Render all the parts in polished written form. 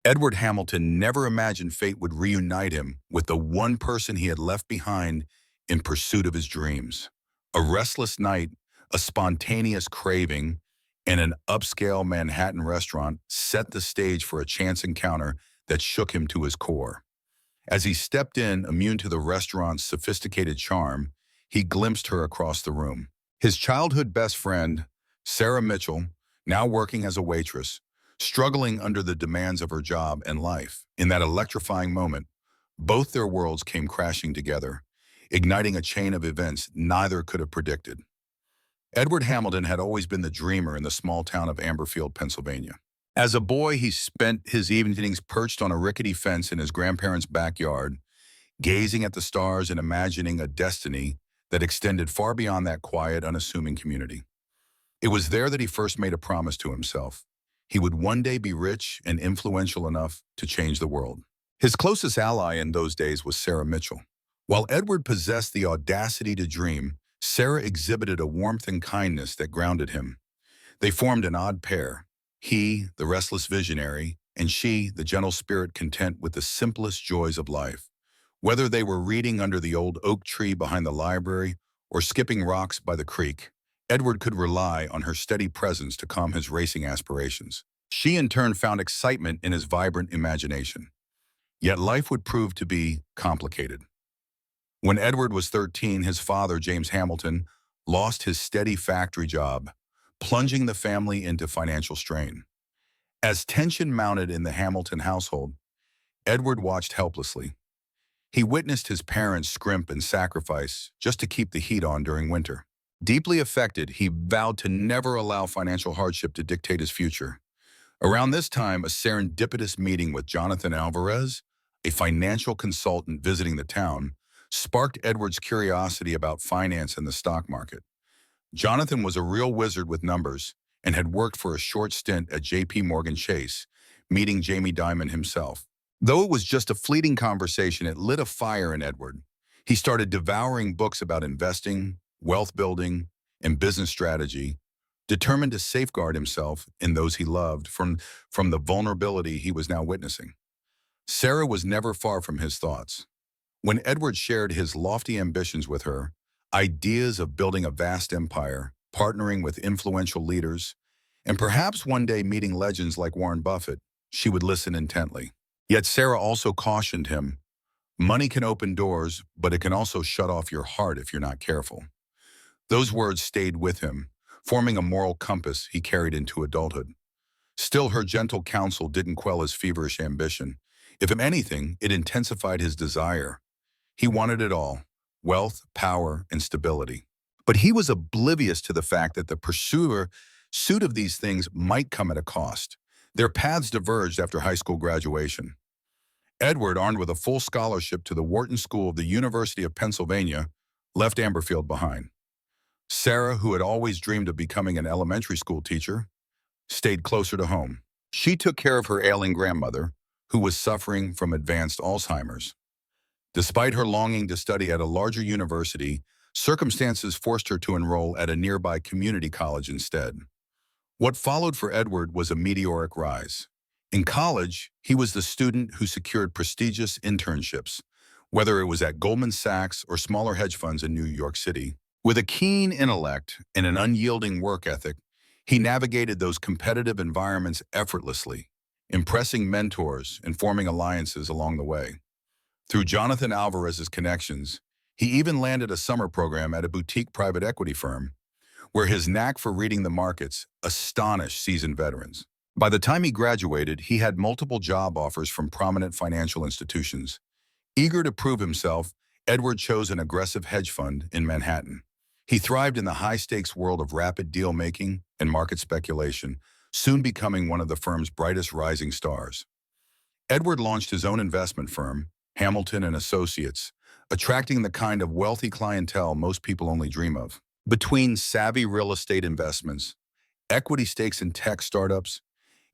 Edward Hamilton never imagined fate would reunite him with the one person he had left behind in pursuit of his dreams. A restless night, a spontaneous craving, and an upscale Manhattan restaurant set the stage for a chance encounter that shook him to his core. As he stepped in, immune to the restaurant's sophisticated charm, he glimpsed her across the room. His childhood best friend, Sarah Mitchell, now working as a waitress, struggling under the demands of her job and life. In that electrifying moment, both their worlds came crashing together, igniting a chain of events neither could have predicted. Edward Hamilton had always been the dreamer in the small town of Amberfield, Pennsylvania. As a boy, he spent his evenings perched on a rickety fence in his grandparents' backyard, gazing at the stars and imagining a destiny that extended far beyond that quiet, unassuming community. It was there that he first made a promise to himself. He would one day be rich and influential enough to change the world. His closest ally in those days was Sarah Mitchell. While Edward possessed the audacity to dream, Sarah exhibited a warmth and kindness that grounded him. They formed an odd pair. He, the restless visionary, and she, the gentle spirit content with the simplest joys of life. Whether they were reading under the old oak tree behind the library or skipping rocks by the creek, Edward could rely on her steady presence to calm his racing aspirations. She in turn found excitement in his vibrant imagination. Yet life would prove to be complicated. When Edward was 13, his father, James Hamilton, lost his steady factory job, plunging the family into financial strain. As tension mounted in the Hamilton household, Edward watched helplessly. He witnessed his parents scrimp and sacrifice just to keep the heat on during winter. Deeply affected, he vowed to never allow financial hardship to dictate his future. Around this time, a serendipitous meeting with Jonathan Alvarez, a financial consultant visiting the town, sparked Edward's curiosity about finance and the stock market. Jonathan was a real wizard with numbers and had worked for a short stint at J.P. Morgan Chase, meeting Jamie Dimon himself. Though it was just a fleeting conversation, it lit a fire in Edward. He started devouring books about investing, wealth building, and business strategy, determined to safeguard himself and those he loved from the vulnerability he was now witnessing. Sarah was never far from his thoughts. When Edward shared his lofty ambitions with her, ideas of building a vast empire, partnering with influential leaders, and perhaps one day meeting legends like Warren Buffett, she would listen intently. Yet Sarah also cautioned him, money can open doors, but it can also shut off your heart if you're not careful. Those words stayed with him, forming a moral compass he carried into adulthood. Still, her gentle counsel didn't quell his feverish ambition. If anything, it intensified his desire. He wanted it all: wealth, power, and stability. But he was oblivious to the fact that the pursuit of these things might come at a cost. Their paths diverged after high school graduation. Edward, armed with a full scholarship to the Wharton School of the University of Pennsylvania, left Amberfield behind. Sarah, who had always dreamed of becoming an elementary school teacher, stayed closer to home. She took care of her ailing grandmother, who was suffering from advanced Alzheimer's. Despite her longing to study at a larger university, circumstances forced her to enroll at a nearby community college instead. What followed for Edward was a meteoric rise. In college, he was the student who secured prestigious internships, whether it was at Goldman Sachs or smaller hedge funds in New York City. With a keen intellect and an unyielding work ethic, he navigated those competitive environments effortlessly, impressing mentors and forming alliances along the way. Through Jonathan Alvarez's connections, he even landed a summer program at a boutique private equity firm, where his knack for reading the markets astonished seasoned veterans. By the time he graduated, he had multiple job offers from prominent financial institutions. Eager to prove himself, Edward chose an aggressive hedge fund in Manhattan. He thrived in the high-stakes world of rapid deal-making and market speculation, soon becoming one of the firm's brightest rising stars. Edward launched his own investment firm, Hamilton and Associates, attracting the kind of wealthy clientele most people only dream of. Between savvy real estate investments, equity stakes in tech startups,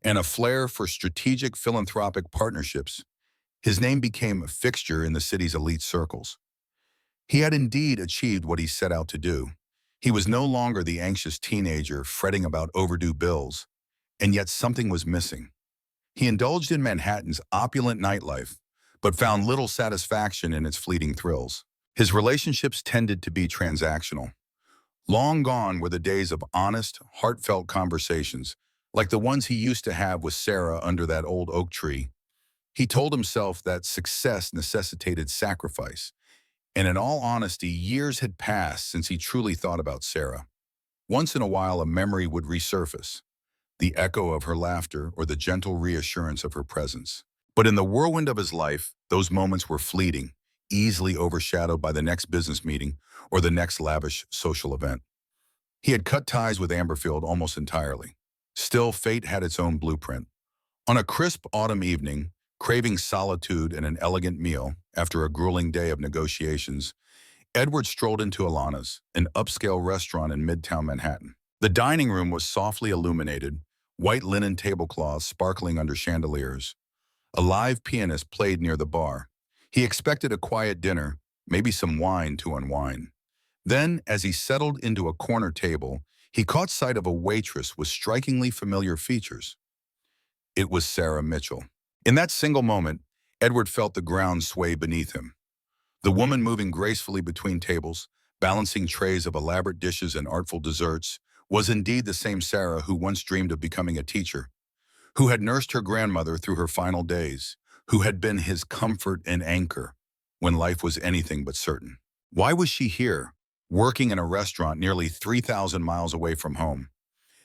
and a flair for strategic philanthropic partnerships, his name became a fixture in the city's elite circles. He had indeed achieved what he set out to do. He was no longer the anxious teenager fretting about overdue bills, and yet something was missing. He indulged in Manhattan's opulent nightlife, but found little satisfaction in its fleeting thrills. His relationships tended to be transactional. Long gone were the days of honest, heartfelt conversations, like the ones he used to have with Sarah under that old oak tree. He told himself that success necessitated sacrifice, and in all honesty, years had passed since he truly thought about Sarah. Once in a while, a memory would resurface, the echo of her laughter or the gentle reassurance of her presence. But in the whirlwind of his life, those moments were fleeting, easily overshadowed by the next business meeting or the next lavish social event. He had cut ties with Amberfield almost entirely. Still, fate had its own blueprint. On a crisp autumn evening, craving solitude and an elegant meal after a grueling day of negotiations, Edward strolled into Alana's, an upscale restaurant in Midtown Manhattan. The dining room was softly illuminated, white linen tablecloths sparkling under chandeliers. A live pianist played near the bar. He expected a quiet dinner, maybe some wine to unwind. Then, as he settled into a corner table, he caught sight of a waitress with strikingly familiar features. It was Sarah Mitchell. In that single moment, Edward felt the ground sway beneath him. The woman moving gracefully between tables, balancing trays of elaborate dishes and artful desserts, was indeed the same Sarah who once dreamed of becoming a teacher, who had nursed her grandmother through her final days, who had been his comfort and anchor when life was anything but certain. Why was she here, working in a restaurant nearly 3,000 miles away from home?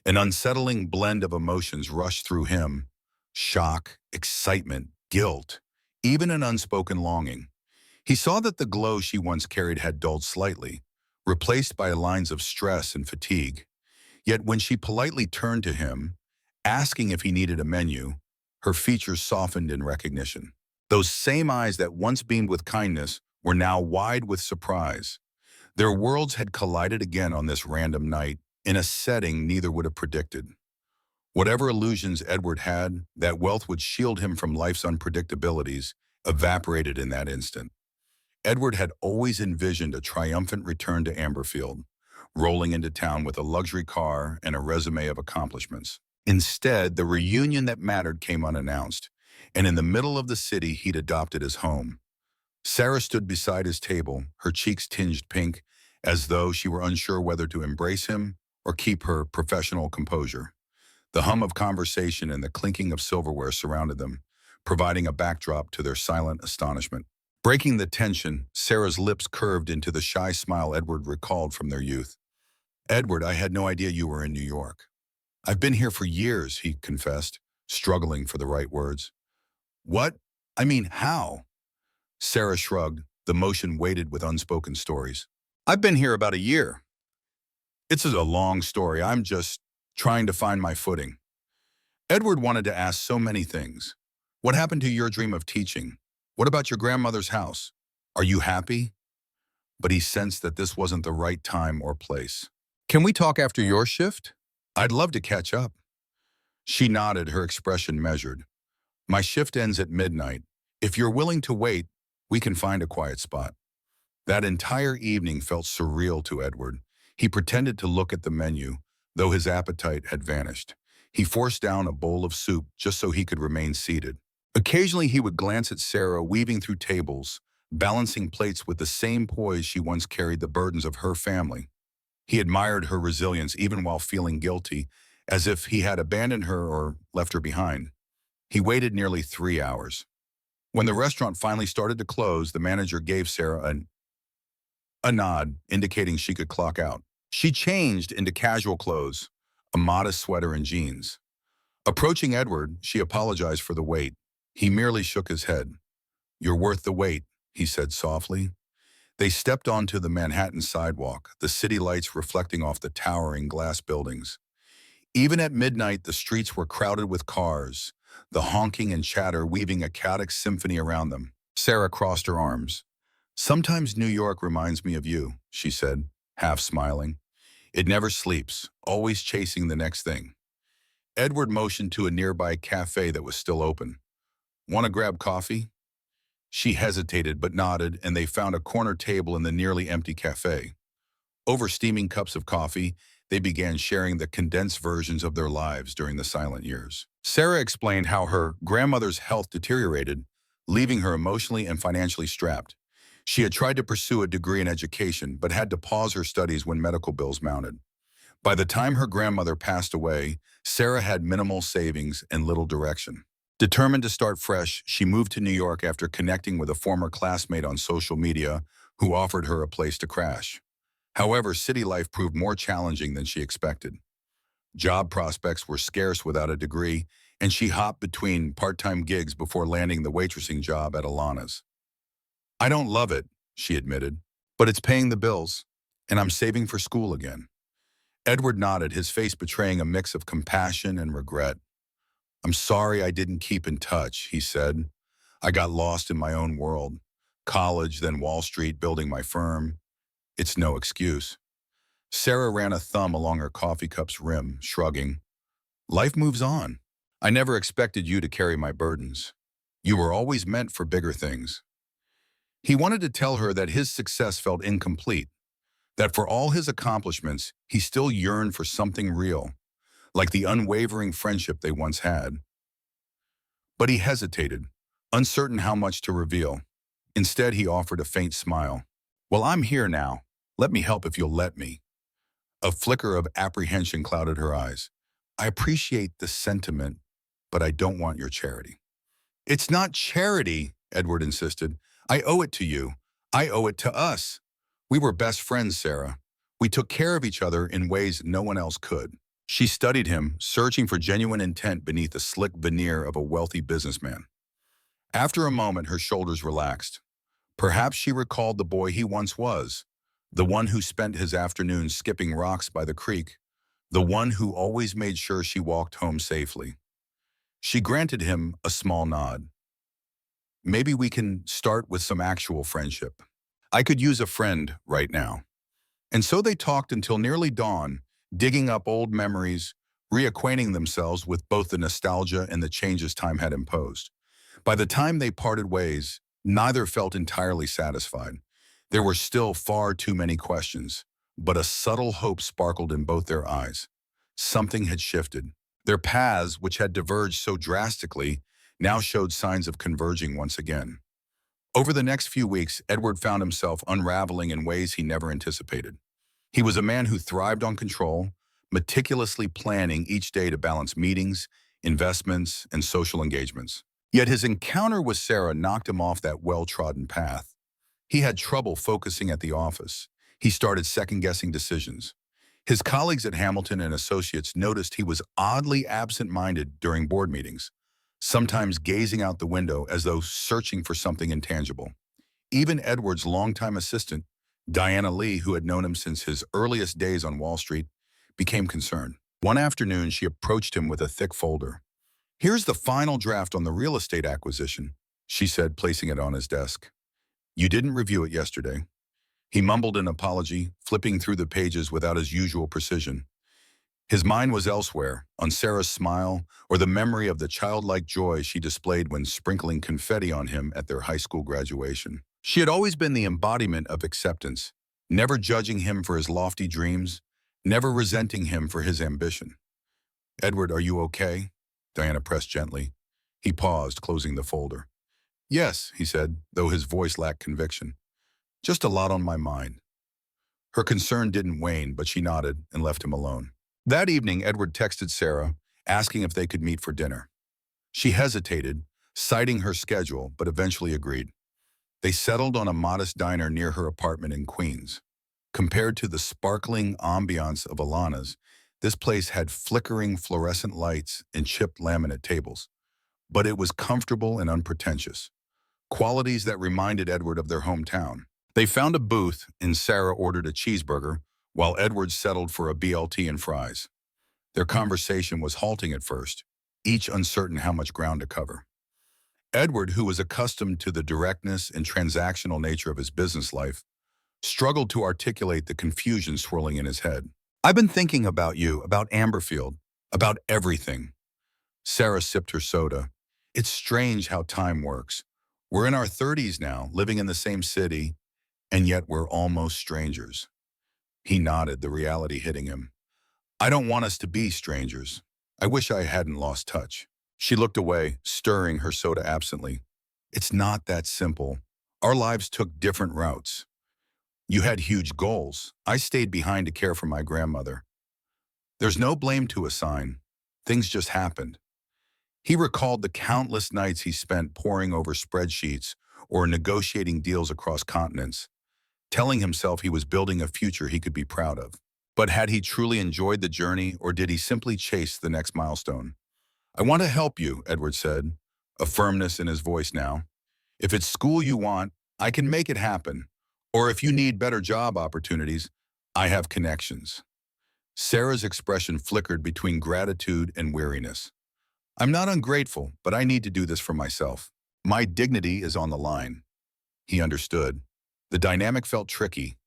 An unsettling blend of emotions rushed through him: shock, excitement, guilt, even an unspoken longing. He saw that the glow she once carried had dulled slightly, replaced by lines of stress and fatigue. Yet when she politely turned to him, asking if he needed a menu, her features softened in recognition. Those same eyes that once beamed with kindness were now wide with surprise. Their worlds had collided again on this random night, in a setting neither would have predicted. Whatever illusions Edward had, that wealth would shield him from life's unpredictabilities, evaporated in that instant. Edward had always envisioned a triumphant return to Amberfield, rolling into town with a luxury car and a resume of accomplishments. Instead, the reunion that mattered came unannounced, and in the middle of the city he'd adopted as home. Sarah stood beside his table, her cheeks tinged pink, as though she were unsure whether to embrace him or keep her professional composure. The hum of conversation and the clinking of silverware surrounded them, providing a backdrop to their silent astonishment. Breaking the tension, Sarah's lips curved into the shy smile Edward recalled from their youth. "Edward, I had no idea you were in New York." "I've been here for years," he confessed, struggling for the right words. "What? I mean, how?" Sarah shrugged, the motion weighted with unspoken stories. "I've been here about a year. It's a long story. I'm just trying to find my footing." Edward wanted to ask so many things. What happened to your dream of teaching? What about your grandmother's house? Are you happy? But he sensed that this wasn't the right time or place. "Can we talk after your shift? I'd love to catch up." She nodded, her expression measured. "My shift ends at midnight. If you're willing to wait, we can find a quiet spot." That entire evening felt surreal to Edward. He pretended to look at the menu, though his appetite had vanished. He forced down a bowl of soup just so he could remain seated. Occasionally he would glance at Sarah weaving through tables, balancing plates with the same poise she once carried the burdens of her family. He admired her resilience even while feeling guilty, as if he had abandoned her or left her behind. He waited nearly 3 hours. When the restaurant finally started to close, the manager gave Sarah a nod, indicating she could clock out. She changed into casual clothes, a modest sweater and jeans. Approaching Edward, she apologized for the wait. He merely shook his head. "You're worth the wait," he said softly. They stepped onto the Manhattan sidewalk, the city lights reflecting off the towering glass buildings. Even at midnight, the streets were crowded with cars, the honking and chatter weaving a chaotic symphony around them. Sarah crossed her arms. "Sometimes New York reminds me of you," she said, half smiling. "It never sleeps, always chasing the next thing." Edward motioned to a nearby cafe that was still open. "Want to grab coffee?" She hesitated but nodded, and they found a corner table in the nearly empty cafe. Over steaming cups of coffee, they began sharing the condensed versions of their lives during the silent years. Sarah explained how her grandmother's health deteriorated, leaving her emotionally and financially strapped. She had tried to pursue a degree in education, but had to pause her studies when medical bills mounted. By the time her grandmother passed away, Sarah had minimal savings and little direction. Determined to start fresh, she moved to New York after connecting with a former classmate on social media who offered her a place to crash. However, city life proved more challenging than she expected. Job prospects were scarce without a degree, and she hopped between part-time gigs before landing the waitressing job at Alana's. "I don't love it," she admitted, "but it's paying the bills, and I'm saving for school again." Edward nodded, his face betraying a mix of compassion and regret. "I'm sorry I didn't keep in touch," he said. "I got lost in my own world. College, then Wall Street, building my firm. It's no excuse." Sarah ran a thumb along her coffee cup's rim, shrugging. "Life moves on. I never expected you to carry my burdens. You were always meant for bigger things." He wanted to tell her that his success felt incomplete, that for all his accomplishments, he still yearned for something real, like the unwavering friendship they once had. But he hesitated, uncertain how much to reveal. Instead, he offered a faint smile. "Well, I'm here now. Let me help if you'll let me." A flicker of apprehension clouded her eyes. "I appreciate the sentiment, but I don't want your charity." "It's not charity," Edward insisted. "I owe it to you. I owe it to us. We were best friends, Sarah. We took care of each other in ways no one else could." She studied him, searching for genuine intent beneath the slick veneer of a wealthy businessman. After a moment, her shoulders relaxed. Perhaps she recalled the boy he once was, the one who spent his afternoons skipping rocks by the creek, the one who always made sure she walked home safely. She granted him a small nod. "Maybe we can start with some actual friendship. I could use a friend right now." And so they talked until nearly dawn, digging up old memories, reacquainting themselves with both the nostalgia and the changes time had imposed. By the time they parted ways, neither felt entirely satisfied. There were still far too many questions, but a subtle hope sparkled in both their eyes. Something had shifted. Their paths, which had diverged so drastically, now showed signs of converging once again. Over the next few weeks, Edward found himself unraveling in ways he never anticipated. He was a man who thrived on control, meticulously planning each day to balance meetings, investments, and social engagements. Yet his encounter with Sarah knocked him off that well-trodden path. He had trouble focusing at the office. He started second-guessing decisions. His colleagues at Hamilton and Associates noticed he was oddly absent-minded during board meetings, sometimes gazing out the window as though searching for something intangible. Even Edward's longtime assistant, Diana Lee, who had known him since his earliest days on Wall Street, became concerned. One afternoon, she approached him with a thick folder. "Here's the final draft on the real estate acquisition," she said, placing it on his desk. "You didn't review it yesterday." He mumbled an apology, flipping through the pages without his usual precision. His mind was elsewhere, on Sarah's smile or the memory of the childlike joy she displayed when sprinkling confetti on him at their high school graduation. She had always been the embodiment of acceptance, never judging him for his lofty dreams, never resenting him for his ambition. "Edward, are you okay?" Diana pressed gently. He paused, closing the folder. "Yes," he said, though his voice lacked conviction. "Just a lot on my mind." Her concern didn't wane, but she nodded and left him alone. That evening, Edward texted Sarah, asking if they could meet for dinner. She hesitated, citing her schedule, but eventually agreed. They settled on a modest diner near her apartment in Queens. Compared to the sparkling ambiance of Alana's, this place had flickering fluorescent lights and chipped laminate tables. But it was comfortable and unpretentious, qualities that reminded Edward of their hometown. They found a booth, and Sarah ordered a cheeseburger, while Edward settled for a BLT and fries. Their conversation was halting at first, each uncertain how much ground to cover. Edward, who was accustomed to the directness and transactional nature of his business life, struggled to articulate the confusion swirling in his head. "I've been thinking about you, about Amberfield, about everything." Sarah sipped her soda. "It's strange how time works. We're in our 30s now, living in the same city, and yet we're almost strangers." He nodded, the reality hitting him. I don't want us to be strangers. I wish I hadn't lost touch. She looked away, stirring her soda absently. It's not that simple. Our lives took different routes. You had huge goals. I stayed behind to care for my grandmother. There's no blame to assign. Things just happened. He recalled the countless nights he spent poring over spreadsheets or negotiating deals across continents, telling himself he was building a future he could be proud of. But had he truly enjoyed the journey, or did he simply chase the next milestone? I want to help you, Edward said, a firmness in his voice now. If it's school you want, I can make it happen. Or if you need better job opportunities, I have connections. Sarah's expression flickered between gratitude and weariness. I'm not ungrateful, but I need to do this for myself. My dignity is on the line. He understood. The dynamic felt tricky.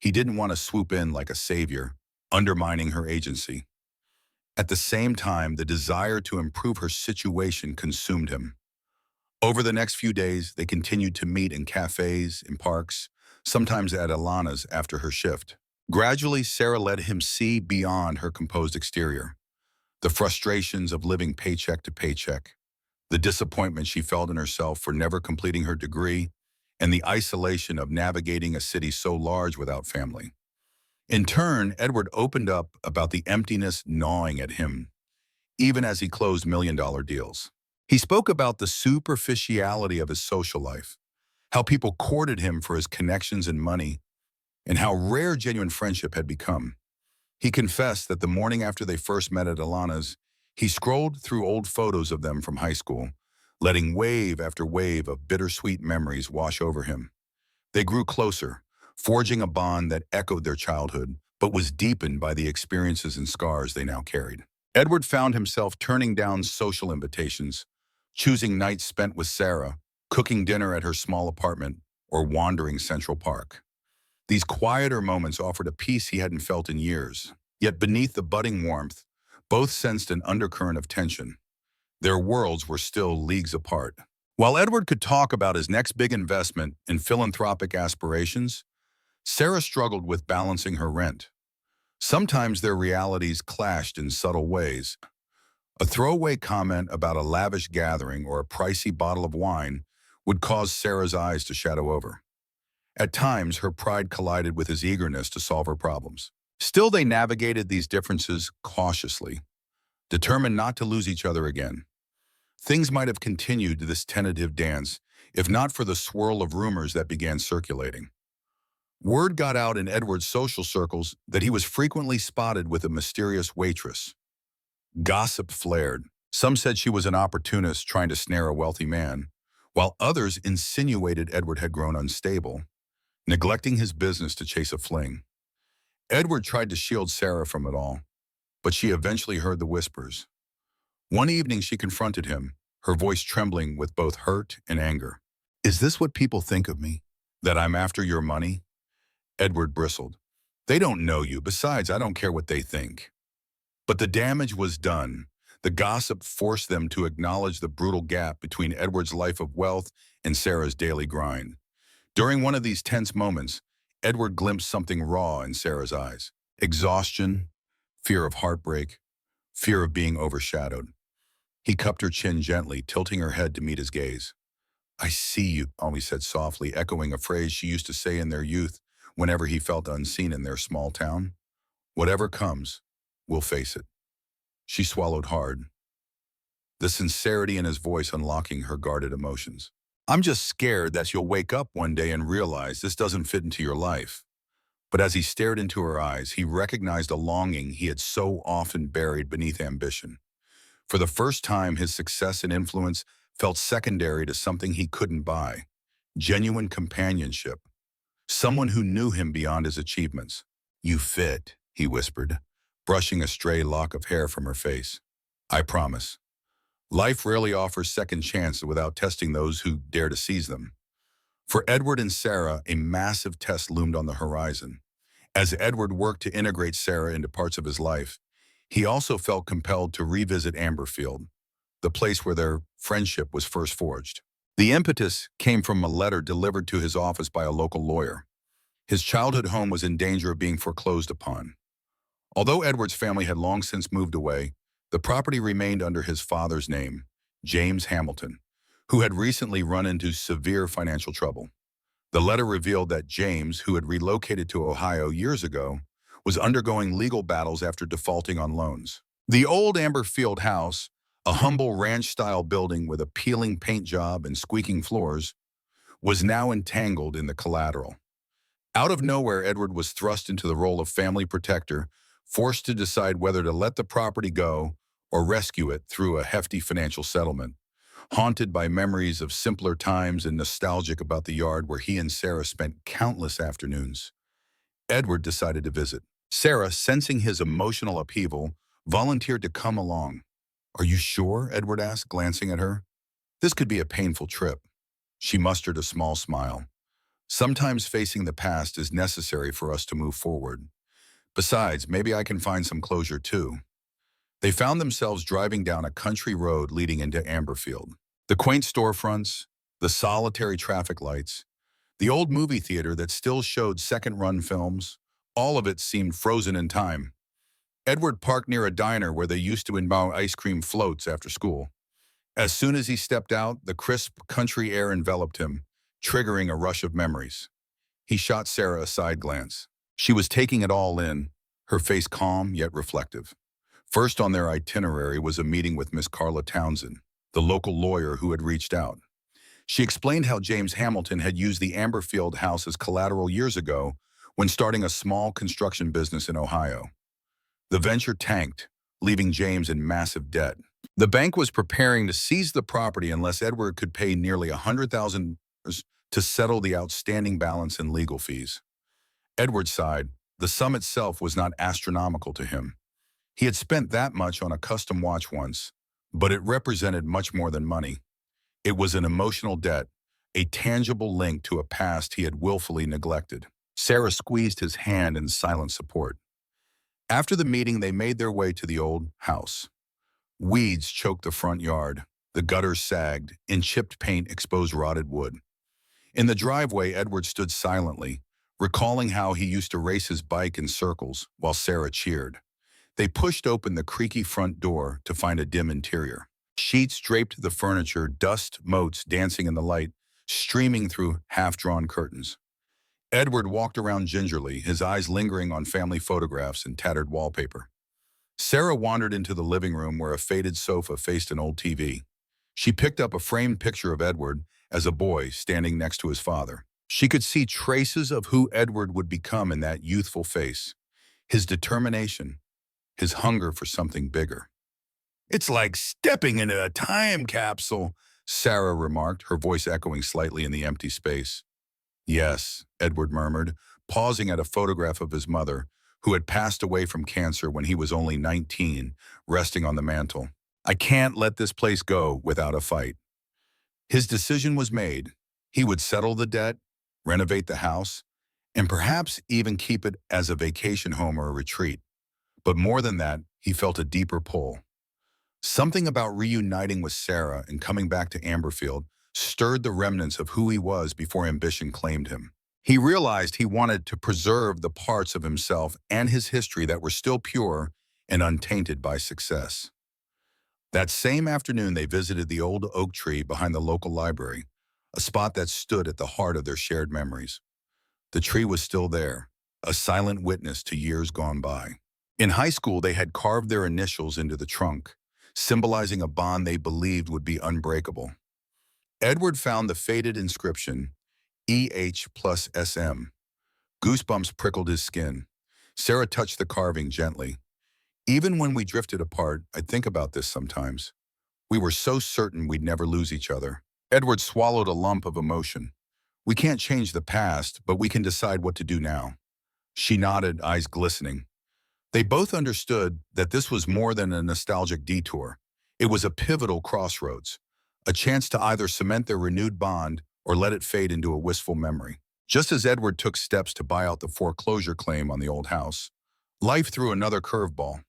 He didn't want to swoop in like a savior, undermining her agency. At the same time, the desire to improve her situation consumed him. Over the next few days, they continued to meet in cafes, in parks, sometimes at Alana's after her shift. Gradually, Sarah let him see beyond her composed exterior. The frustrations of living paycheck to paycheck, the disappointment she felt in herself for never completing her degree, and the isolation of navigating a city so large without family. In turn, Edward opened up about the emptiness gnawing at him, even as he closed million-dollar deals. He spoke about the superficiality of his social life, how people courted him for his connections and money, and how rare genuine friendship had become. He confessed that the morning after they first met at Alana's, he scrolled through old photos of them from high school, letting wave after wave of bittersweet memories wash over him. They grew closer, forging a bond that echoed their childhood, but was deepened by the experiences and scars they now carried. Edward found himself turning down social invitations, choosing nights spent with Sarah, cooking dinner at her small apartment, or wandering Central Park. These quieter moments offered a peace he hadn't felt in years. Yet beneath the budding warmth, both sensed an undercurrent of tension. Their worlds were still leagues apart. While Edward could talk about his next big investment and philanthropic aspirations, Sarah struggled with balancing her rent. Sometimes their realities clashed in subtle ways. A throwaway comment about a lavish gathering or a pricey bottle of wine would cause Sarah's eyes to shadow over. At times, her pride collided with his eagerness to solve her problems. Still, they navigated these differences cautiously, determined not to lose each other again. Things might have continued this tentative dance, if not for the swirl of rumors that began circulating. Word got out in Edward's social circles that he was frequently spotted with a mysterious waitress. Gossip flared. Some said she was an opportunist trying to snare a wealthy man, while others insinuated Edward had grown unstable, neglecting his business to chase a fling. Edward tried to shield Sarah from it all, but she eventually heard the whispers. One evening she confronted him, her voice trembling with both hurt and anger. Is this what people think of me? That I'm after your money? Edward bristled. They don't know you. Besides, I don't care what they think. But the damage was done. The gossip forced them to acknowledge the brutal gap between Edward's life of wealth and Sarah's daily grind. During one of these tense moments, Edward glimpsed something raw in Sarah's eyes. Exhaustion, fear of heartbreak, fear of being overshadowed. He cupped her chin gently, tilting her head to meet his gaze. I see you, always said softly, echoing a phrase she used to say in their youth whenever he felt unseen in their small town. Whatever comes, we'll face it. She swallowed hard, the sincerity in his voice unlocking her guarded emotions. I'm just scared that you'll wake up one day and realize this doesn't fit into your life. But as he stared into her eyes, he recognized a longing he had so often buried beneath ambition. For the first time, his success and influence felt secondary to something he couldn't buy. Genuine companionship. Someone who knew him beyond his achievements. You fit, he whispered, brushing a stray lock of hair from her face. I promise. Life rarely offers second chances without testing those who dare to seize them. For Edward and Sarah, a massive test loomed on the horizon. As Edward worked to integrate Sarah into parts of his life, he also felt compelled to revisit Amberfield, the place where their friendship was first forged. The impetus came from a letter delivered to his office by a local lawyer. His childhood home was in danger of being foreclosed upon. Although Edward's family had long since moved away, the property remained under his father's name, James Hamilton, who had recently run into severe financial trouble. The letter revealed that James, who had relocated to Ohio years ago, was undergoing legal battles after defaulting on loans. The old Amber Field house, a humble ranch-style building with a peeling paint job and squeaking floors, was now entangled in the collateral. Out of nowhere, Edward was thrust into the role of family protector, forced to decide whether to let the property go or rescue it through a hefty financial settlement. Haunted by memories of simpler times and nostalgic about the yard where he and Sarah spent countless afternoons, Edward decided to visit. Sarah, sensing his emotional upheaval, volunteered to come along. "Are you sure?" Edward asked, glancing at her. "This could be a painful trip." She mustered a small smile. "Sometimes facing the past is necessary for us to move forward. Besides, maybe I can find some closure too." They found themselves driving down a country road leading into Amberfield. The quaint storefronts, the solitary traffic lights, the old movie theater that still showed second-run films, all of it seemed frozen in time. Edward parked near a diner where they used to enjoy ice cream floats after school. As soon as he stepped out, the crisp country air enveloped him, triggering a rush of memories. He shot Sarah a side glance. She was taking it all in, her face calm yet reflective. First on their itinerary was a meeting with Miss Carla Townsend, the local lawyer who had reached out. She explained how James Hamilton had used the Amberfield house as collateral years ago when starting a small construction business in Ohio. The venture tanked, leaving James in massive debt. The bank was preparing to seize the property unless Edward could pay nearly $100,000 to settle the outstanding balance in legal fees. Edward sighed. The sum itself was not astronomical to him. He had spent that much on a custom watch once, but it represented much more than money. It was an emotional debt, a tangible link to a past he had willfully neglected. Sarah squeezed his hand in silent support. After the meeting, they made their way to the old house. Weeds choked the front yard. The gutters sagged, and chipped paint exposed rotted wood. In the driveway, Edward stood silently, recalling how he used to race his bike in circles while Sarah cheered. They pushed open the creaky front door to find a dim interior. Sheets draped the furniture, dust motes dancing in the light, streaming through half-drawn curtains. Edward walked around gingerly, his eyes lingering on family photographs and tattered wallpaper. Sarah wandered into the living room where a faded sofa faced an old TV. She picked up a framed picture of Edward as a boy standing next to his father. She could see traces of who Edward would become in that youthful face, his determination, his hunger for something bigger. "It's like stepping into a time capsule," Sarah remarked, her voice echoing slightly in the empty space. "Yes," Edward murmured, pausing at a photograph of his mother, who had passed away from cancer when he was only 19, resting on the mantel. "I can't let this place go without a fight." His decision was made. He would settle the debt, renovate the house, and perhaps even keep it as a vacation home or a retreat. But more than that, he felt a deeper pull. Something about reuniting with Sarah and coming back to Amberfield stirred the remnants of who he was before ambition claimed him. He realized he wanted to preserve the parts of himself and his history that were still pure and untainted by success. That same afternoon, they visited the old oak tree behind the local library, a spot that stood at the heart of their shared memories. The tree was still there, a silent witness to years gone by. In high school, they had carved their initials into the trunk, symbolizing a bond they believed would be unbreakable. Edward found the faded inscription, EH plus SM. Goosebumps prickled his skin. Sarah touched the carving gently. "Even when we drifted apart, I'd think about this sometimes. We were so certain we'd never lose each other." Edward swallowed a lump of emotion. "We can't change the past, but we can decide what to do now." She nodded, eyes glistening. They both understood that this was more than a nostalgic detour. It was a pivotal crossroads, a chance to either cement their renewed bond or let it fade into a wistful memory. Just as Edward took steps to buy out the foreclosure claim on the old house, life threw another curveball.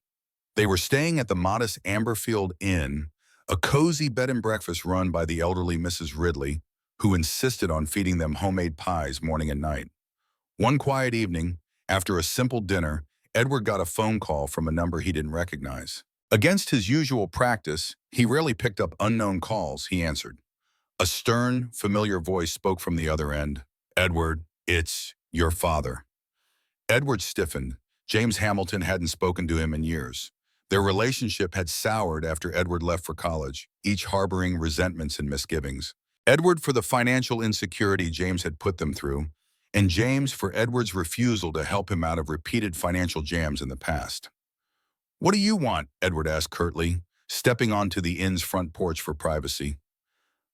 They were staying at the modest Amberfield Inn, a cozy bed and breakfast run by the elderly Mrs. Ridley, who insisted on feeding them homemade pies morning and night. One quiet evening, after a simple dinner, Edward got a phone call from a number he didn't recognize. Against his usual practice, he rarely picked up unknown calls. He answered. A stern, familiar voice spoke from the other end. Edward, it's your father. Edward stiffened. James Hamilton hadn't spoken to him in years. Their relationship had soured after Edward left for college, each harboring resentments and misgivings. Edward for the financial insecurity James had put them through, and James for Edward's refusal to help him out of repeated financial jams in the past. What do you want? Edward asked curtly, stepping onto the inn's front porch for privacy.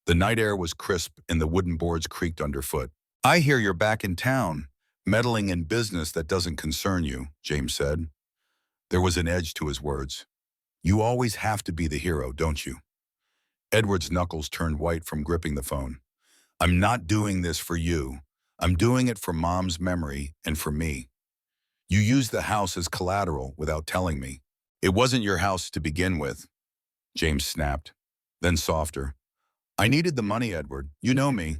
The night air was crisp and the wooden boards creaked underfoot. I hear you're back in town, meddling in business that doesn't concern you, James said. There was an edge to his words. You always have to be the hero, don't you? Edward's knuckles turned white from gripping the phone. I'm not doing this for you. I'm doing it for Mom's memory and for me. You used the house as collateral without telling me. It wasn't your house to begin with, James snapped. Then softer. I needed the money, Edward. You know me.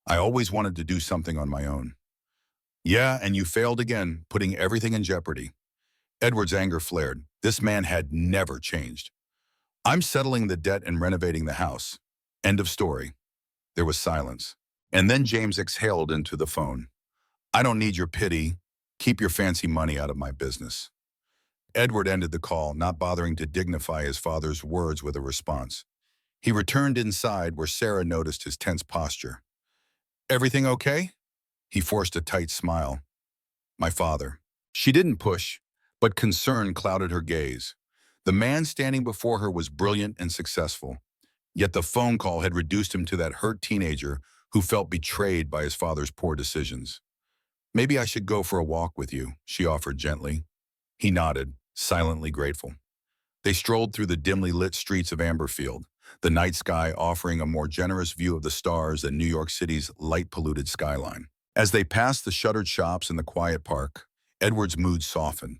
I always wanted to do something on my own. Yeah, and you failed again, putting everything in jeopardy. Edward's anger flared. This man had never changed. I'm settling the debt and renovating the house. End of story. There was silence. And then James exhaled into the phone. I don't need your pity. Keep your fancy money out of my business. Edward ended the call, not bothering to dignify his father's words with a response. He returned inside where Sarah noticed his tense posture. Everything okay? He forced a tight smile. My father. She didn't push, but concern clouded her gaze. The man standing before her was brilliant and successful, yet the phone call had reduced him to that hurt teenager who felt betrayed by his father's poor decisions. Maybe I should go for a walk with you, she offered gently. He nodded, silently grateful. They strolled through the dimly lit streets of Amberfield, the night sky offering a more generous view of the stars than New York City's light-polluted skyline. As they passed the shuttered shops and the quiet park, Edward's mood softened.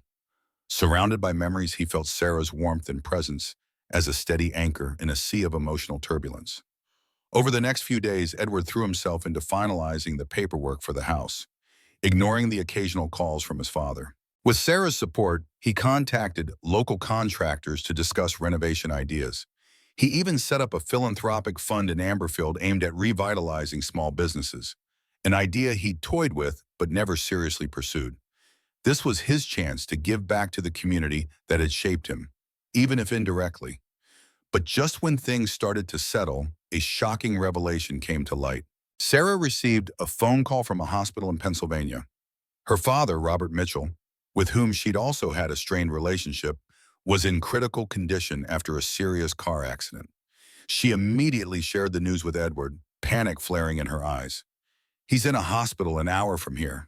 Surrounded by memories, he felt Sarah's warmth and presence as a steady anchor in a sea of emotional turbulence. Over the next few days, Edward threw himself into finalizing the paperwork for the house, ignoring the occasional calls from his father. With Sarah's support, he contacted local contractors to discuss renovation ideas. He even set up a philanthropic fund in Amberfield aimed at revitalizing small businesses, an idea he'd toyed with but never seriously pursued. This was his chance to give back to the community that had shaped him, even if indirectly. But just when things started to settle, a shocking revelation came to light. Sarah received a phone call from a hospital in Pennsylvania. Her father, Robert Mitchell, with whom she'd also had a strained relationship, was in critical condition after a serious car accident. She immediately shared the news with Edward, panic flaring in her eyes. He's in a hospital an hour from here.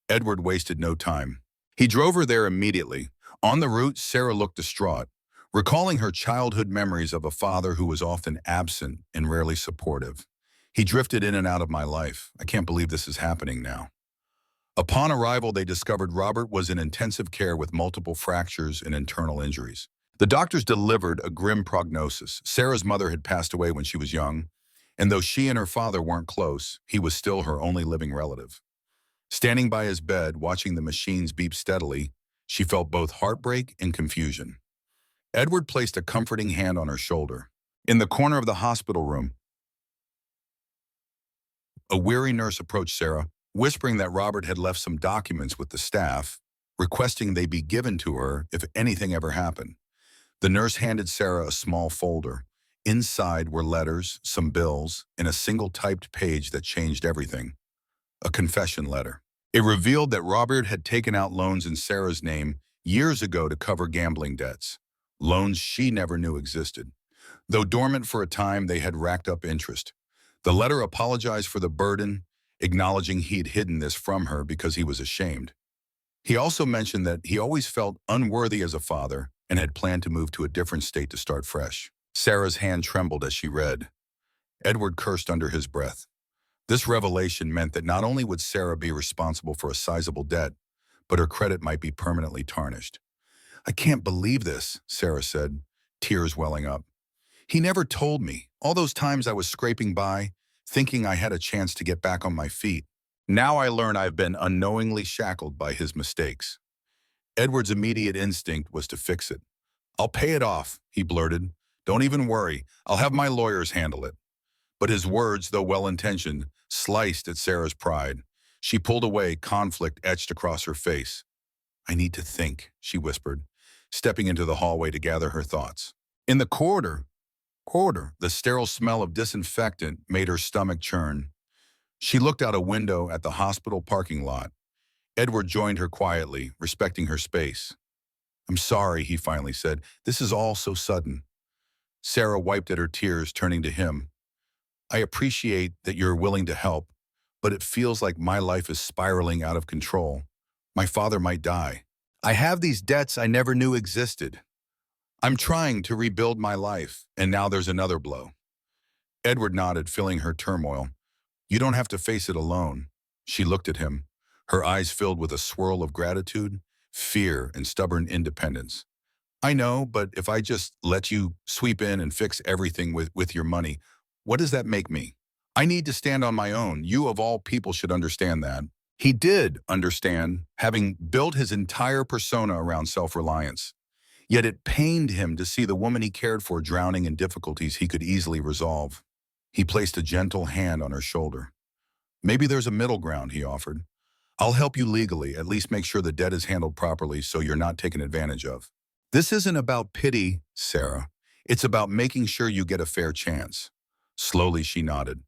Edward wasted no time. He drove her there immediately. On the route, Sarah looked distraught, recalling her childhood memories of a father who was often absent and rarely supportive. He drifted in and out of my life. I can't believe this is happening now. Upon arrival, they discovered Robert was in intensive care with multiple fractures and internal injuries. The doctors delivered a grim prognosis. Sarah's mother had passed away when she was young, and though she and her father weren't close, he was still her only living relative. Standing by his bed, watching the machines beep steadily, she felt both heartbreak and confusion. Edward placed a comforting hand on her shoulder. In the corner of the hospital room, a weary nurse approached Sarah, whispering that Robert had left some documents with the staff, requesting they be given to her if anything ever happened. The nurse handed Sarah a small folder. Inside were letters, some bills, and a single typed page that changed everything. A confession letter. It revealed that Robert had taken out loans in Sarah's name years ago to cover gambling debts, loans she never knew existed. Though dormant for a time, they had racked up interest. The letter apologized for the burden, acknowledging he'd hidden this from her because he was ashamed. He also mentioned that he always felt unworthy as a father and had planned to move to a different state to start fresh. Sarah's hand trembled as she read. Edward cursed under his breath. This revelation meant that not only would Sarah be responsible for a sizable debt, but her credit might be permanently tarnished. I can't believe this, Sarah said, tears welling up. He never told me. All those times I was scraping by, thinking I had a chance to get back on my feet. Now I learn I've been unknowingly shackled by his mistakes. Edward's immediate instinct was to fix it. "I'll pay it off," he blurted. "Don't even worry. I'll have my lawyers handle it." But his words, though well-intentioned, sliced at Sarah's pride. She pulled away, conflict etched across her face. "I need to think," she whispered, stepping into the hallway to gather her thoughts. In the corridor, the sterile smell of disinfectant made her stomach churn. She looked out a window at the hospital parking lot. Edward joined her quietly, respecting her space. "I'm sorry," he finally said. "This is all so sudden." Sarah wiped at her tears, turning to him. "I appreciate that you're willing to help, but it feels like my life is spiraling out of control. My father might die. I have these debts I never knew existed. I'm trying to rebuild my life, and now there's another blow." Edward nodded, feeling her turmoil. "You don't have to face it alone." She looked at him, her eyes filled with a swirl of gratitude, fear, and stubborn independence. "I know, but if I just let you sweep in and fix everything with your money, what does that make me? I need to stand on my own. You of all people should understand that." He did understand, having built his entire persona around self-reliance. Yet it pained him to see the woman he cared for drowning in difficulties he could easily resolve. He placed a gentle hand on her shoulder. "Maybe there's a middle ground," he offered. "I'll help you legally, at least make sure the debt is handled properly so you're not taken advantage of." "This isn't about pity, Sarah. It's about making sure you get a fair chance." Slowly she nodded.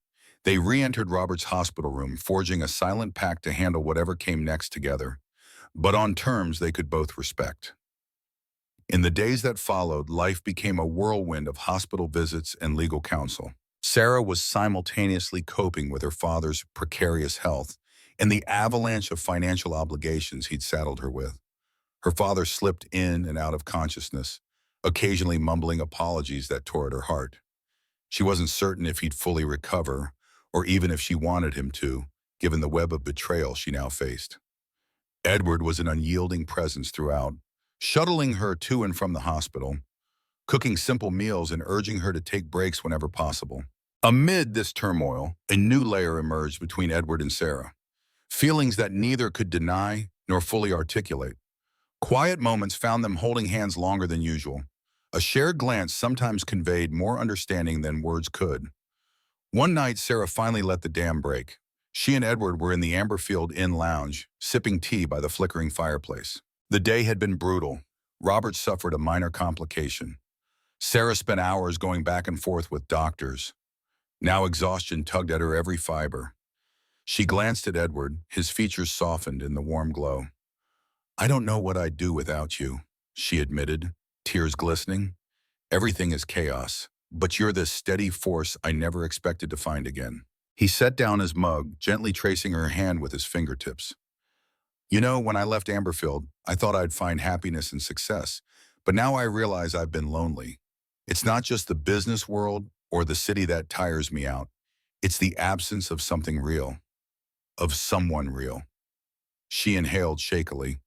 They re-entered Robert's hospital room, forging a silent pact to handle whatever came next together, but on terms they could both respect. In the days that followed, life became a whirlwind of hospital visits and legal counsel. Sarah was simultaneously coping with her father's precarious health and the avalanche of financial obligations he'd saddled her with. Her father slipped in and out of consciousness, occasionally mumbling apologies that tore at her heart. She wasn't certain if he'd fully recover, or even if she wanted him to, given the web of betrayal she now faced. Edward was an unyielding presence throughout, shuttling her to and from the hospital, cooking simple meals and urging her to take breaks whenever possible. Amid this turmoil, a new layer emerged between Edward and Sarah, feelings that neither could deny nor fully articulate. Quiet moments found them holding hands longer than usual. A shared glance sometimes conveyed more understanding than words could. One night, Sarah finally let the dam break. She and Edward were in the Amberfield Inn lounge, sipping tea by the flickering fireplace. The day had been brutal. Robert suffered a minor complication. Sarah spent hours going back and forth with doctors. Now exhaustion tugged at her every fiber. She glanced at Edward, his features softened in the warm glow. "I don't know what I'd do without you," she admitted, tears glistening. "Everything is chaos, but you're this steady force I never expected to find again." He set down his mug, gently tracing her hand with his fingertips. "You know, when I left Amberfield, I thought I'd find happiness and success, but now I realize I've been lonely. It's not just the business world or the city that tires me out. It's the absence of something real, of someone real." She inhaled shakily.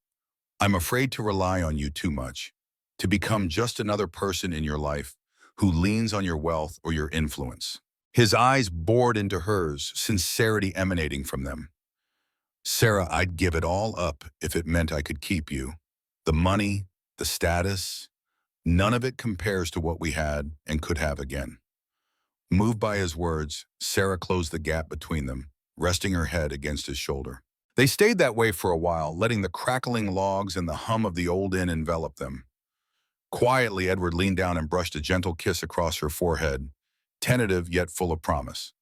"I'm afraid to rely on you too much, to become just another person in your life who leans on your wealth or your influence." His eyes bored into hers, sincerity emanating from them. "Sarah, I'd give it all up if it meant I could keep you. The money, the status, none of it compares to what we had and could have again." Moved by his words, Sarah closed the gap between them, resting her head against his shoulder. They stayed that way for a while, letting the crackling logs and the hum of the old inn envelop them. Quietly, Edward leaned down and brushed a gentle kiss across her forehead, tentative yet full of promise.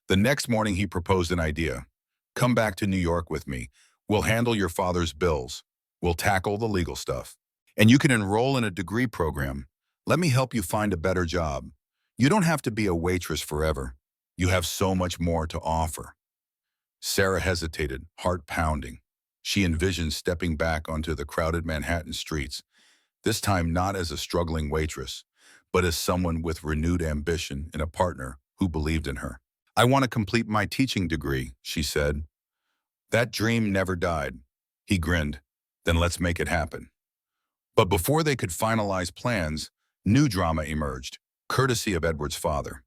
The next morning he proposed an idea. "Come back to New York with me. We'll handle your father's bills. We'll tackle the legal stuff. And you can enroll in a degree program. Let me help you find a better job. You don't have to be a waitress forever. You have so much more to offer." Sarah hesitated, heart pounding. She envisioned stepping back onto the crowded Manhattan streets, this time not as a struggling waitress, but as someone with renewed ambition and a partner who believed in her. "I want to complete my teaching degree," she said. "That dream never died." He grinned. "Then let's make it happen." But before they could finalize plans, new drama emerged, courtesy of Edward's father.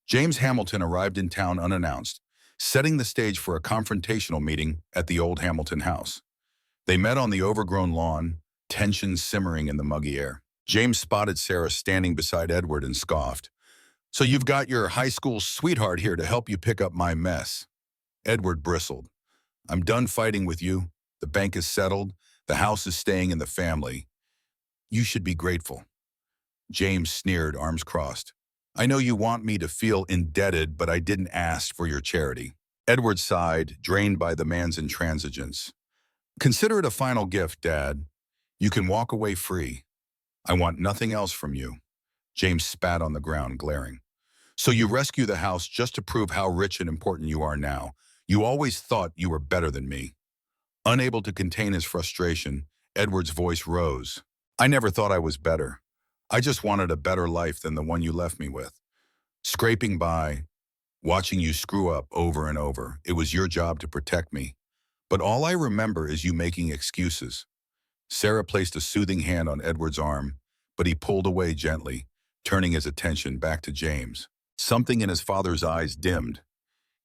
James Hamilton arrived in town unannounced, setting the stage for a confrontational meeting at the old Hamilton house. They met on the overgrown lawn, tension simmering in the muggy air. James spotted Sarah standing beside Edward and scoffed. "So you've got your high school sweetheart here to help you pick up my mess." Edward bristled. "I'm done fighting with you. The bank is settled. The house is staying in the family. You should be grateful." James sneered, arms crossed. "I know you want me to feel indebted, but I didn't ask for your charity." Edward sighed, drained by the man's intransigence. "Consider it a final gift, Dad. You can walk away free. I want nothing else from you." James spat on the ground, glaring. "So you rescue the house just to prove how rich and important you are now. You always thought you were better than me." Unable to contain his frustration, Edward's voice rose. "I never thought I was better. I just wanted a better life than the one you left me with. Scraping by, watching you screw up over and over. It was your job to protect me. But all I remember is you making excuses." Sarah placed a soothing hand on Edward's arm, but he pulled away gently, turning his attention back to James. Something in his father's eyes dimmed.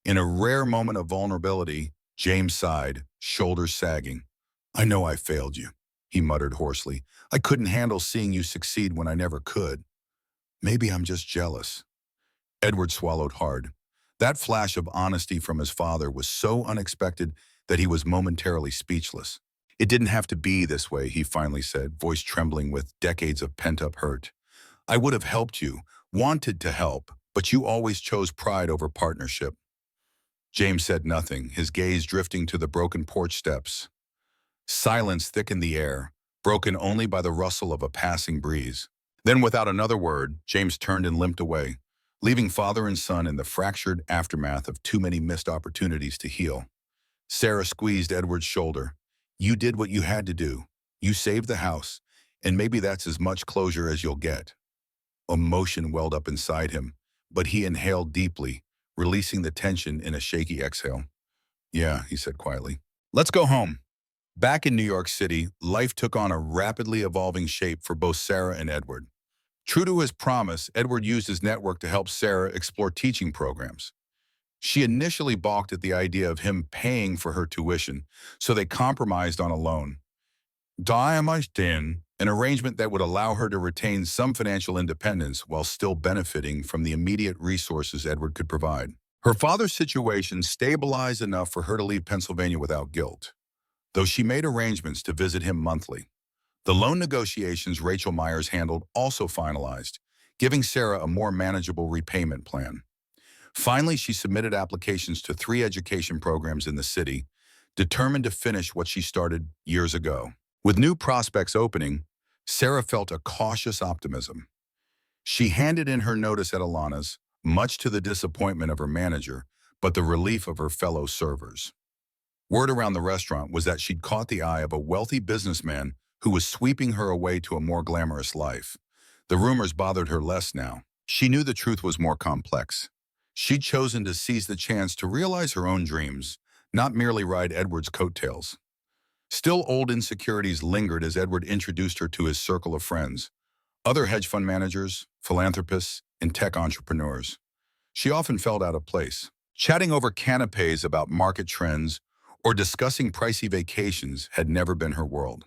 In a rare moment of vulnerability, James sighed, shoulders sagging. "I know I failed you," he muttered hoarsely. "I couldn't handle seeing you succeed when I never could. Maybe I'm just jealous." Edward swallowed hard. That flash of honesty from his father was so unexpected that he was momentarily speechless. "It didn't have to be this way," he finally said, voice trembling with decades of pent-up hurt. "I would have helped you, wanted to help, but you always chose pride over partnership." James said nothing, his gaze drifting to the broken porch steps. Silence thickened the air, broken only by the rustle of a passing breeze. Then, without another word, James turned and limped away, leaving father and son in the fractured aftermath of too many missed opportunities to heal. Sarah squeezed Edward's shoulder. "You did what you had to do. You saved the house, and maybe that's as much closure as you'll get." Emotion welled up inside him, but he inhaled deeply, releasing the tension in a shaky exhale. "Yeah," he said quietly. "Let's go home." Back in New York City, life took on a rapidly evolving shape for both Sarah and Edward. True to his promise, Edward used his network to help Sarah explore teaching programs. She initially balked at the idea of him paying for her tuition, so they compromised on a loan. An arrangement that would allow her to retain some financial independence while still benefiting from the immediate resources Edward could provide. Her father's situation stabilized enough for her to leave Pennsylvania without guilt, though she made arrangements to visit him monthly. The loan negotiations Rachel Myers handled also finalized, giving Sarah a more manageable repayment plan. Finally, she submitted applications to 3 education programs in the city, determined to finish what she started years ago. With new prospects opening, Sarah felt a cautious optimism. She handed in her notice at Alana's, much to the disappointment of her manager, but the relief of her fellow servers. Word around the restaurant was that she'd caught the eye of a wealthy businessman who was sweeping her away to a more glamorous life. The rumors bothered her less now. She knew the truth was more complex. She'd chosen to seize the chance to realize her own dreams, not merely ride Edward's coattails. Still, old insecurities lingered as Edward introduced her to his circle of friends, other hedge fund managers, philanthropists, and tech entrepreneurs. She often felt out of place. Chatting over canapes about market trends or discussing pricey vacations had never been her world.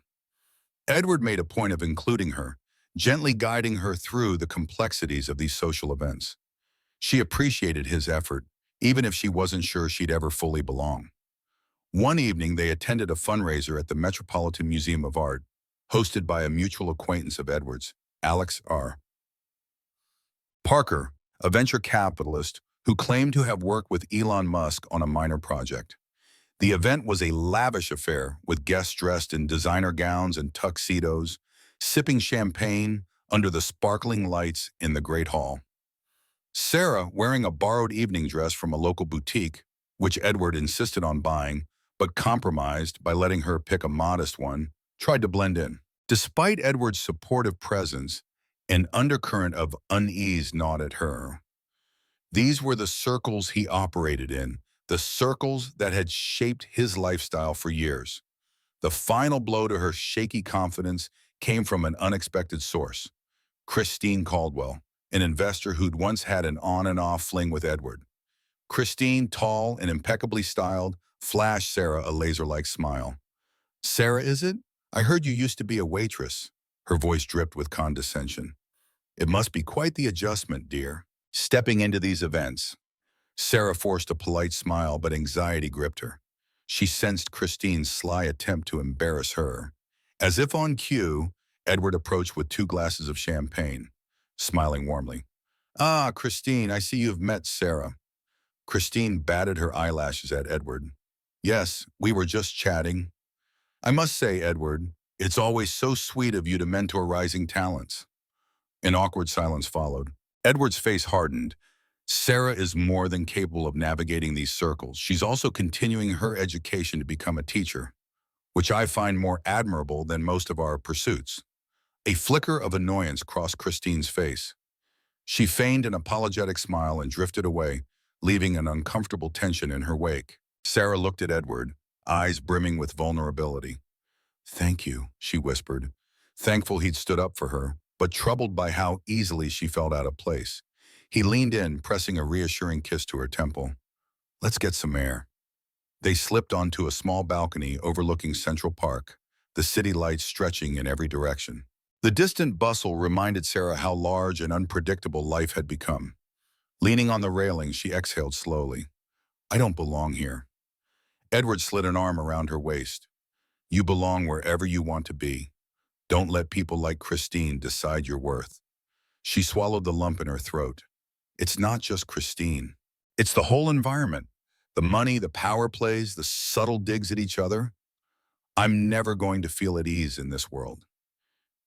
Edward made a point of including her, gently guiding her through the complexities of these social events. She appreciated his effort, even if she wasn't sure she'd ever fully belong. One evening, they attended a fundraiser at the Metropolitan Museum of Art, hosted by a mutual acquaintance of Edward's, Alex R. Parker, a venture capitalist who claimed to have worked with Elon Musk on a minor project. The event was a lavish affair, with guests dressed in designer gowns and tuxedos, sipping champagne under the sparkling lights in the Great Hall. Sarah, wearing a borrowed evening dress from a local boutique, which Edward insisted on buying, but compromised by letting her pick a modest one, tried to blend in. Despite Edward's supportive presence, an undercurrent of unease gnawed at her. These were the circles he operated in, the circles that had shaped his lifestyle for years. The final blow to her shaky confidence came from an unexpected source: Christine Caldwell, an investor who'd once had an on-and-off fling with Edward. Christine, tall and impeccably styled, flashed Sarah a laser-like smile. "Sarah, is it? I heard you used to be a waitress. Her voice dripped with condescension. It must be quite the adjustment, dear. Stepping into these events, Sarah forced a polite smile, but anxiety gripped her. She sensed Christine's sly attempt to embarrass her. As if on cue, Edward approached with 2 glasses of champagne, smiling warmly. Ah, Christine, I see you've met Sarah. Christine batted her eyelashes at Edward. Yes, we were just chatting. I must say, Edward, it's always so sweet of you to mentor rising talents. An awkward silence followed. Edward's face hardened. Sarah is more than capable of navigating these circles. She's also continuing her education to become a teacher, which I find more admirable than most of our pursuits. A flicker of annoyance crossed Christine's face. She feigned an apologetic smile and drifted away, leaving an uncomfortable tension in her wake. Sarah looked at Edward, eyes brimming with vulnerability. Thank you, she whispered, thankful he'd stood up for her, but troubled by how easily she felt out of place. He leaned in, pressing a reassuring kiss to her temple. Let's get some air. They slipped onto a small balcony overlooking Central Park, the city lights stretching in every direction. The distant bustle reminded Sarah how large and unpredictable life had become. Leaning on the railing, she exhaled slowly. I don't belong here. Edward slid an arm around her waist. You belong wherever you want to be. Don't let people like Christine decide your worth. She swallowed the lump in her throat. It's not just Christine. It's the whole environment. The money, the power plays, the subtle digs at each other. I'm never going to feel at ease in this world.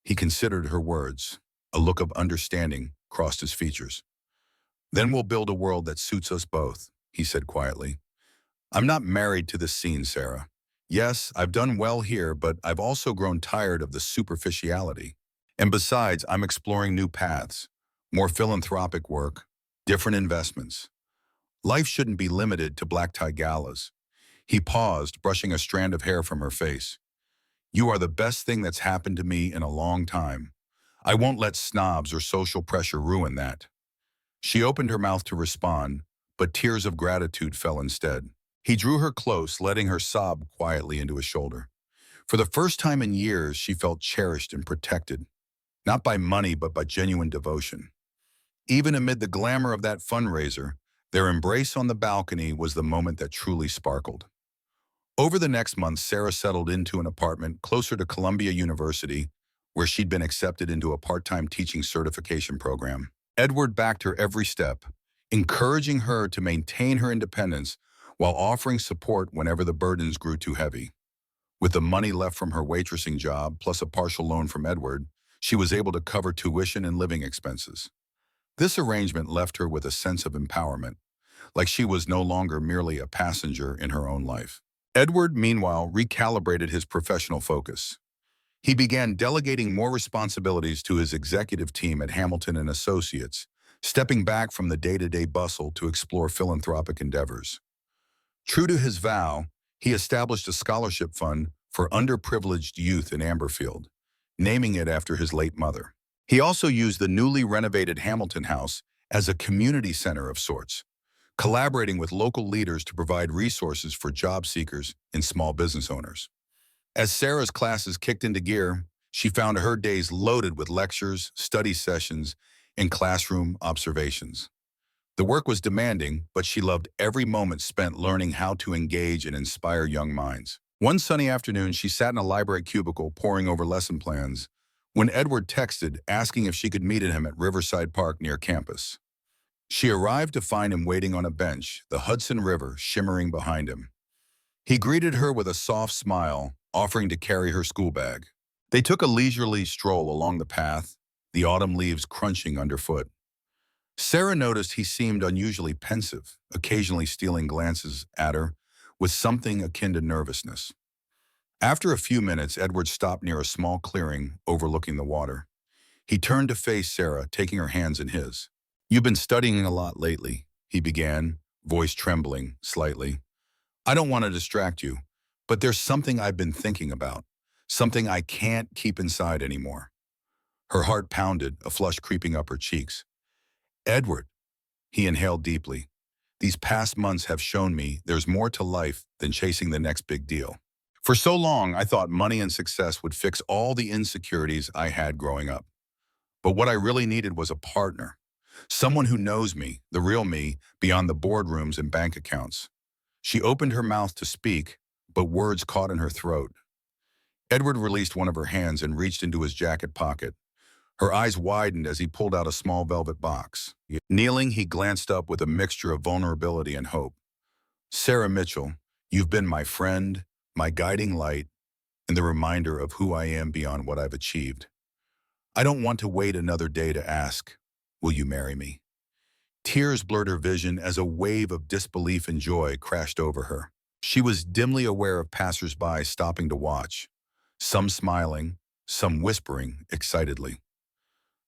He considered her words. A look of understanding crossed his features. Then we'll build a world that suits us both, he said quietly. I'm not married to this scene, Sarah. Yes, I've done well here, but I've also grown tired of the superficiality. And besides, I'm exploring new paths, more philanthropic work, different investments. Life shouldn't be limited to black tie galas. He paused, brushing a strand of hair from her face. You are the best thing that's happened to me in a long time. I won't let snobs or social pressure ruin that. She opened her mouth to respond, but tears of gratitude fell instead. He drew her close, letting her sob quietly into his shoulder. For the first time in years, she felt cherished and protected, not by money, but by genuine devotion. Even amid the glamour of that fundraiser, their embrace on the balcony was the moment that truly sparkled. Over the next month, Sarah settled into an apartment closer to Columbia University, where she'd been accepted into a part-time teaching certification program. Edward backed her every step, encouraging her to maintain her independence while offering support whenever the burdens grew too heavy. With the money left from her waitressing job, plus a partial loan from Edward, she was able to cover tuition and living expenses. This arrangement left her with a sense of empowerment, like she was no longer merely a passenger in her own life. Edward, meanwhile, recalibrated his professional focus. He began delegating more responsibilities to his executive team at Hamilton and Associates, stepping back from the day-to-day bustle to explore philanthropic endeavors. True to his vow, he established a scholarship fund for underprivileged youth in Amberfield, naming it after his late mother. He also used the newly renovated Hamilton House as a community center of sorts, collaborating with local leaders to provide resources for job seekers and small business owners. As Sarah's classes kicked into gear, she found her days loaded with lectures, study sessions, and classroom observations. The work was demanding, but she loved every moment spent learning how to engage and inspire young minds. One sunny afternoon, she sat in a library cubicle poring over lesson plans when Edward texted asking if she could meet him at Riverside Park near campus. She arrived to find him waiting on a bench, the Hudson River shimmering behind him. He greeted her with a soft smile, offering to carry her school bag. They took a leisurely stroll along the path, the autumn leaves crunching underfoot. Sarah noticed he seemed unusually pensive, occasionally stealing glances at her with something akin to nervousness. After a few minutes, Edward stopped near a small clearing overlooking the water. He turned to face Sarah, taking her hands in his. You've been studying a lot lately, he began, voice trembling slightly. I don't want to distract you, but there's something I've been thinking about, something I can't keep inside anymore. Her heart pounded, a flush creeping up her cheeks. Edward, he inhaled deeply. These past months have shown me there's more to life than chasing the next big deal. For so long, I thought money and success would fix all the insecurities I had growing up. But what I really needed was a partner, someone who knows me, the real me, beyond the boardrooms and bank accounts. She opened her mouth to speak, but words caught in her throat. Edward released one of her hands and reached into his jacket pocket. Her eyes widened as he pulled out a small velvet box. Kneeling, he glanced up with a mixture of vulnerability and hope. "Sarah Mitchell, you've been my friend, my guiding light, and the reminder of who I am beyond what I've achieved. I don't want to wait another day to ask, will you marry me?" Tears blurred her vision as a wave of disbelief and joy crashed over her. She was dimly aware of passers-by stopping to watch, some smiling, some whispering excitedly.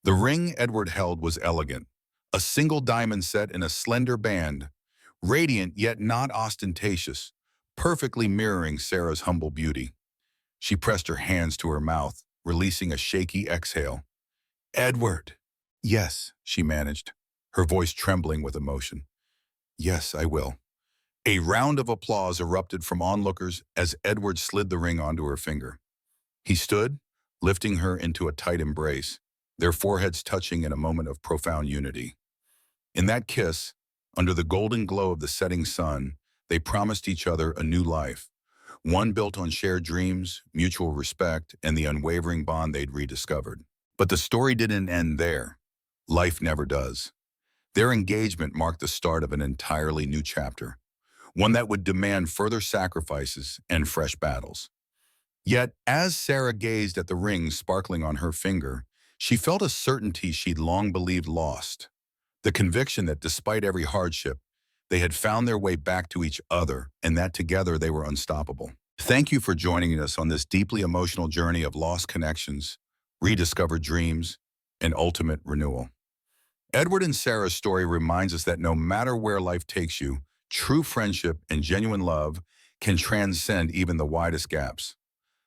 The ring Edward held was elegant, a single diamond set in a slender band, radiant yet not ostentatious, perfectly mirroring Sarah's humble beauty. She pressed her hands to her mouth, releasing a shaky exhale. "Edward!" "Yes," she managed, her voice trembling with emotion. "Yes, I will." A round of applause erupted from onlookers as Edward slid the ring onto her finger. He stood, lifting her into a tight embrace, their foreheads touching in a moment of profound unity. In that kiss, under the golden glow of the setting sun, they promised each other a new life, one built on shared dreams, mutual respect, and the unwavering bond they'd rediscovered. But the story didn't end there. Life never does. Their engagement marked the start of an entirely new chapter, one that would demand further sacrifices and fresh battles. Yet, as Sarah gazed at the ring sparkling on her finger, she felt a certainty she'd long believed lost, the conviction that despite every hardship, they had found their way back to each other and that together they were unstoppable. Thank you for joining us on this deeply emotional journey of lost connections, rediscovered dreams, and ultimate renewal. Edward and Sarah's story reminds us that no matter where life takes you, true friendship and genuine love can transcend even the widest gaps.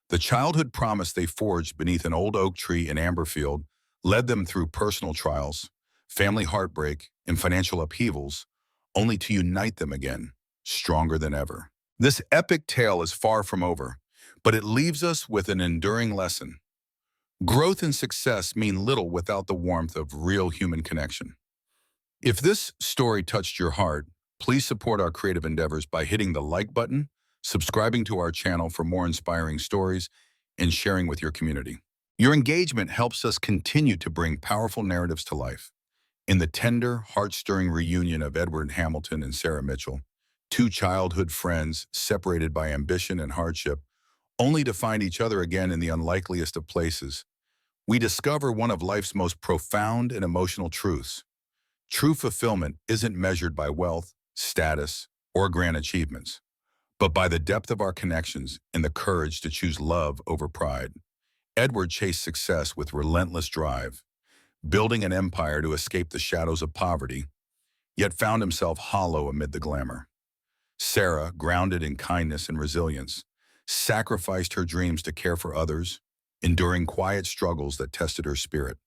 The childhood promise they forged beneath an old oak tree in Amberfield led them through personal trials, family heartbreak, and financial upheavals, only to unite them again, stronger than ever. This epic tale is far from over, but it leaves us with an enduring lesson. Growth and success mean little without the warmth of real human connection. If this story touched your heart, please support our creative endeavors by hitting the like button, subscribing to our channel for more inspiring stories, and sharing with your community. Your engagement helps us continue to bring powerful narratives to life. In the tender, heart-stirring reunion of Edward Hamilton and Sarah Mitchell, two childhood friends separated by ambition and hardship, only to find each other again in the unlikeliest of places, we discover one of life's most profound and emotional truths. True fulfillment isn't measured by wealth, status, or grand achievements, but by the depth of our connections and the courage to choose love over pride. Edward chased success with relentless drive, building an empire to escape the shadows of poverty, yet found himself hollow amid the glamour. Sarah, grounded in kindness and resilience, sacrificed her dreams to care for others, enduring quiet struggles that tested her spirit.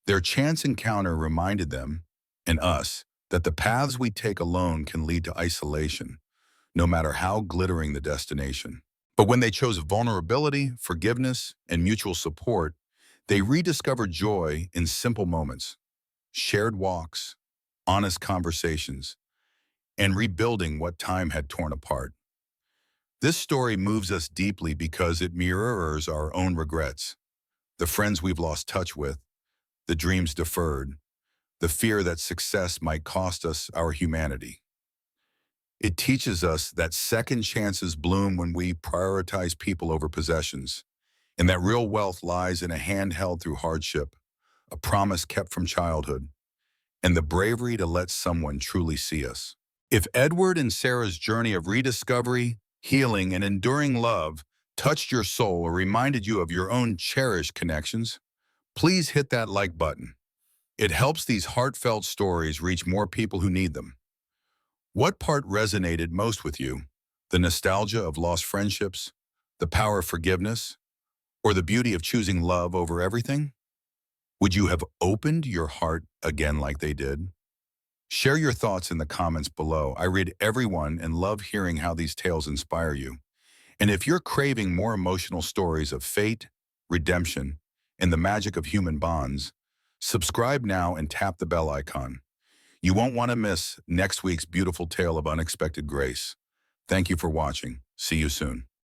Their chance encounter reminded them, and us, that the paths we take alone can lead to isolation, no matter how glittering the destination. But when they chose vulnerability, forgiveness, and mutual support, they rediscovered joy in simple moments, shared walks, honest conversations, and rebuilding what time had torn apart. This story moves us deeply because it mirrors our own regrets, the friends we've lost touch with, the dreams deferred, the fear that success might cost us our humanity. It teaches us that second chances bloom when we prioritize people over possessions, and that real wealth lies in a hand held through hardship, a promise kept from childhood, and the bravery to let someone truly see us. If Edward and Sarah's journey of rediscovery, healing, and enduring love touched your soul or reminded you of your own cherished connections, please hit that like button. It helps these heartfelt stories reach more people who need them. What part resonated most with you? The nostalgia of lost friendships, the power of forgiveness, or the beauty of choosing love over everything? Would you have opened your heart again like they did? Share your thoughts in the comments below. I read everyone and love hearing how these tales inspire you. And if you're craving more emotional stories of fate, redemption, and the magic of human bonds, subscribe now and tap the bell icon. You won't want to miss next week's beautiful tale of unexpected grace. Thank you for watching. See you soon.